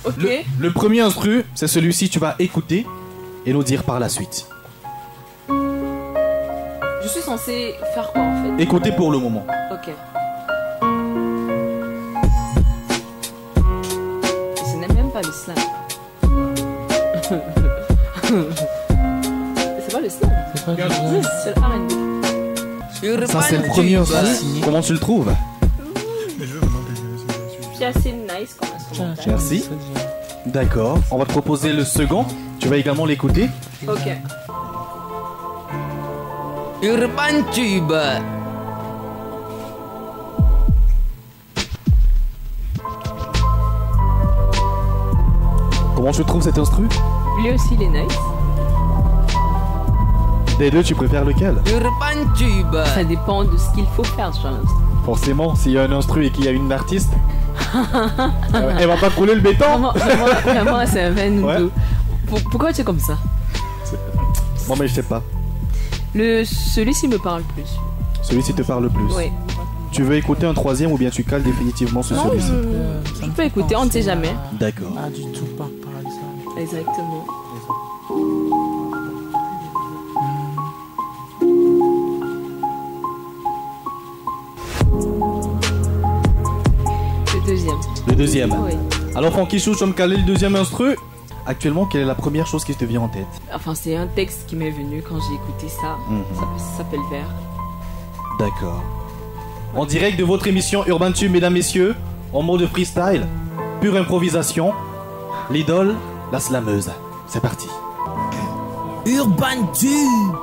Ok. Le premier instru, c'est celui-ci, tu vas écouter et nous dire par la suite. Je suis censée faire quoi en fait? Écoutez pour le moment. Ok. Et ce n'est même pas le slam. C'est pas le slam. C'est le R&B. Ça, c'est le premier instru. Comment tu le trouves? C'est assez nice comme instrumental. Merci. D'accord. On va te proposer le second. Tu vas également l'écouter. Ok. Urban Tube. Comment tu trouves cet instru? Lui aussi, il est nice. Des deux, tu préfères lequel? Urban Tube. Ça dépend de ce qu'il faut faire sur l'instant. Forcément, s'il y a un instru et qu'il y a une artiste, elle va pas couler le béton. Vraiment, c'est un van Ouais. de... Pourquoi tu es comme ça? Bon, mais je sais pas. Celui-ci me parle plus. Celui-ci te parle le plus. Oui. Tu veux écouter un troisième ou bien tu cales définitivement sur Non, celui-ci? je peux écouter, on ne sait jamais. D'accord. Pas du tout par exemple. Exactement. Le deuxième. Le deuxième. Oui. Alors, Francky Chou, tu vas me caler le deuxième instru. Actuellement, quelle est la première chose qui te vient en tête? Enfin, c'est un texte qui m'est venu quand j'ai écouté ça. Ça s'appelle Vert. D'accord. En direct de votre émission Urban Tube, mesdames, messieurs, en mode freestyle, pure improvisation, l'idole, la slameuse. C'est parti. Urban Tube.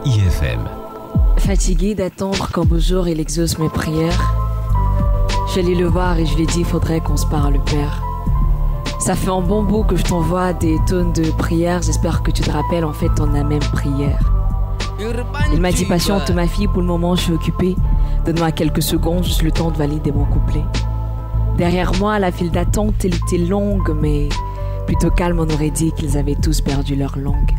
IFM. Fatigué d'attendre qu'un beau jour il exauce mes prières, je suis allé le voir et je lui ai dit faudrait qu'on se parle, père. Ça fait un bon bout que je t'envoie des tonnes de prières, j'espère que tu te rappelles, en fait on a même prière. Il m'a dit patiente ma fille, pour le moment je suis occupée, donne-moi quelques secondes, juste le temps de valider mon couplet. Derrière moi la file d'attente elle était longue, mais plutôt calme, on aurait dit qu'ils avaient tous perdu leur langue.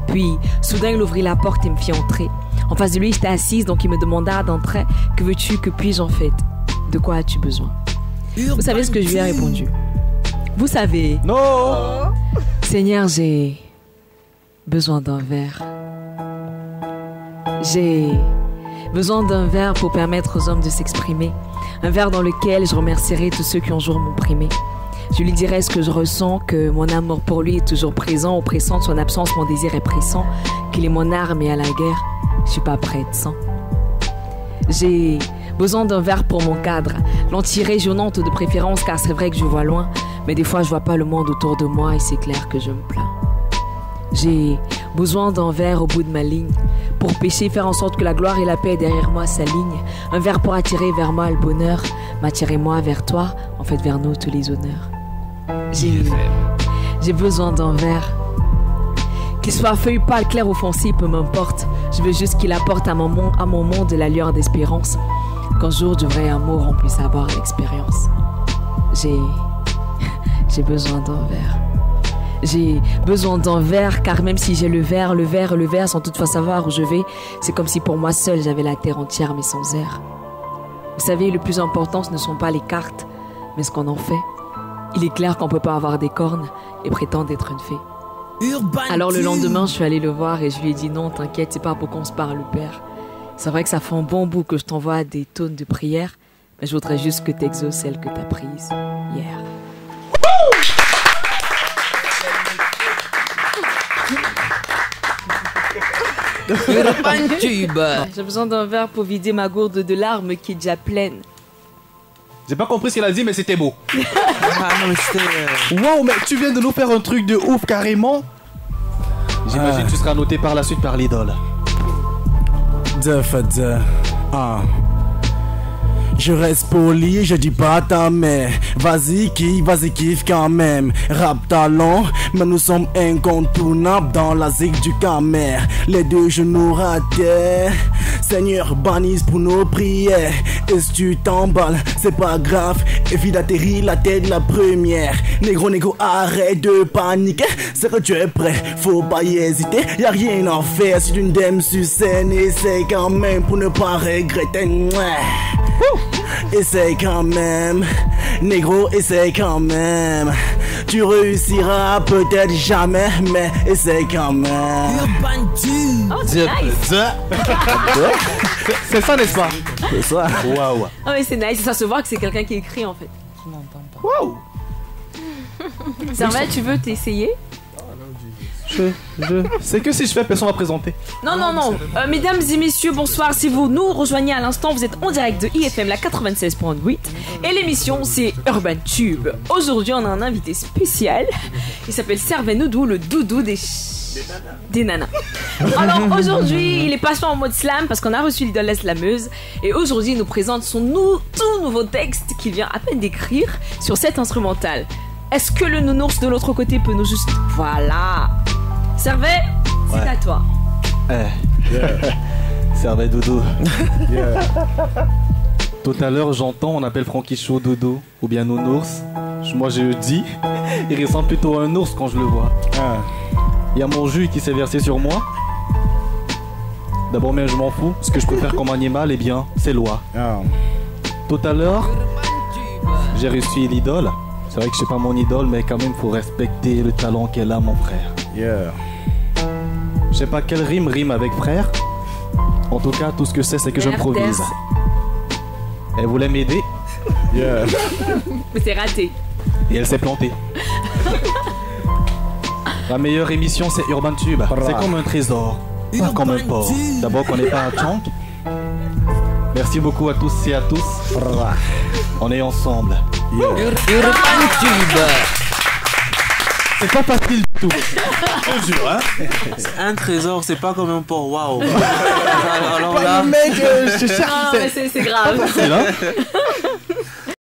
Puis soudain il ouvrit la porte et me fit entrer. En face de lui j'étais assise, donc il me demanda d'entrer. Que veux-tu, que puis-je en fait? De quoi as-tu besoin? Vous savez ce que je lui ai répondu? Vous savez? Non! Seigneur, j'ai besoin d'un verre. J'ai besoin d'un verre pour permettre aux hommes de s'exprimer. Un verre dans lequel je remercierai tous ceux qui un jour m'ont primé. Je lui dirai ce que je ressens, que mon amour pour lui est toujours présent, oppressant de son absence, mon désir est pressant, qu'il est mon arme et à la guerre, je suis pas prêt de sang. J'ai besoin d'un verre pour mon cadre, lentille régionante de préférence, car c'est vrai que je vois loin, mais des fois je vois pas le monde autour de moi et c'est clair que je me plains. J'ai besoin d'un verre au bout de ma ligne, pour pêcher, faire en sorte que la gloire et la paix derrière moi s'alignent. Un verre pour attirer vers moi le bonheur, m'attirer moi vers toi, en fait vers nous tous les honneurs. J'ai besoin d'un verre, qu'il soit feuille pâle, clair ou foncé, peu m'importe. Je veux juste qu'il apporte à mon monde la lueur d'espérance, qu'un jour du vrai amour on puisse avoir l'expérience. J'ai besoin d'un verre. J'ai besoin d'un verre, car même si j'ai le verre sans toutefois savoir où je vais, c'est comme si pour moi seul j'avais la terre entière mais sans air. Vous savez, le plus important ce ne sont pas les cartes, mais ce qu'on en fait. Il est clair qu'on peut pas avoir des cornes et prétendre être une fée. Alors le lendemain je suis allée le voir et je lui ai dit non t'inquiète, c'est pas pour qu'on se parle, père. C'est vrai que ça fait un bon bout que je t'envoie des tonnes de prières, mais je voudrais juste que t'exauces celle que t'as prise hier. Urban Tube. J'ai besoin d'un verre pour vider ma gourde de larmes qui est déjà pleine. J'ai pas compris ce qu'elle a dit, mais c'était beau. Ah non, mais c'était. Wow, mais tu viens de nous faire un truc de ouf carrément. J'imagine que tu seras noté par la suite par l'idole. Je reste poli, je dis pas ta mère. Vas-y kiffe quand même. Rap talent, mais nous sommes incontournables dans la zig du Camer. Les deux genoux à terre, Seigneur, banise pour nos prières. Et si tu t'emballes, c'est pas grave. Évite d'atterrir la tête la première. Négro, arrête de paniquer. C'est que tu es prêt, faut pas y hésiter. Y'a rien à faire si tu m'aimes sur scène. Essaye quand même pour ne pas regretter. Essaye quand même, négro, essaye quand même. Tu réussiras peut-être jamais, mais essaye quand même. Urban Tube. Oh, c'est nice. C'est ça, n'est-ce pas? C'est ça. Waouh. Ah mais c'est nice, ça se voit que c'est quelqu'un qui écrit en fait. Waouh. Servet, tu veux t'essayer? C'est que si je fais, personne va présenter. Non. Mesdames et messieurs, bonsoir. Si vous nous rejoignez à l'instant, vous êtes en direct de IFM, la 96.8. Et l'émission, c'est Urban Tube. Aujourd'hui, on a un invité spécial. Il s'appelle Servet Noudou, le doudou des nanas. Alors aujourd'hui, il est passé en mode slam parce qu'on a reçu l'idole la slameuse. Et aujourd'hui, il nous présente son tout nouveau texte qu'il vient à peine d'écrire sur cet instrumental. Est-ce que le nounours de l'autre côté peut nous juste... Voilà. Servet, c'est à toi. Servet doudou. Tout à l'heure, j'entends, on appelle Frankie Chaud doudou ou bien nounours. Moi, je dis, il ressemble plutôt à un ours quand je le vois. Il y a mon jus qui s'est versé sur moi. D'abord, mais je m'en fous. Ce que je peux faire comme animal, eh bien, c'est loi. Tout à l'heure, j'ai reçu l'idole. C'est vrai que je suis pas mon idole, mais quand même, faut respecter le talent qu'elle a, mon frère. Je sais pas quelle rime avec frère. En tout cas, tout ce que c'est que j'improvise. Elle voulait m'aider. Mais c'est raté. Et elle s'est plantée. La meilleure émission, c'est Urban Tube. C'est comme un trésor, pas comme un porc. D'abord qu'on n'est pas un chunk. Merci beaucoup à tous et à tous. On est ensemble. Urban Tube. C'est pas facile du tout. Je te jure, hein. Un trésor, c'est pas comme un porc, waouh. Alors là, Mec, je cherche. Ah, mais c'est grave. Facile, hein.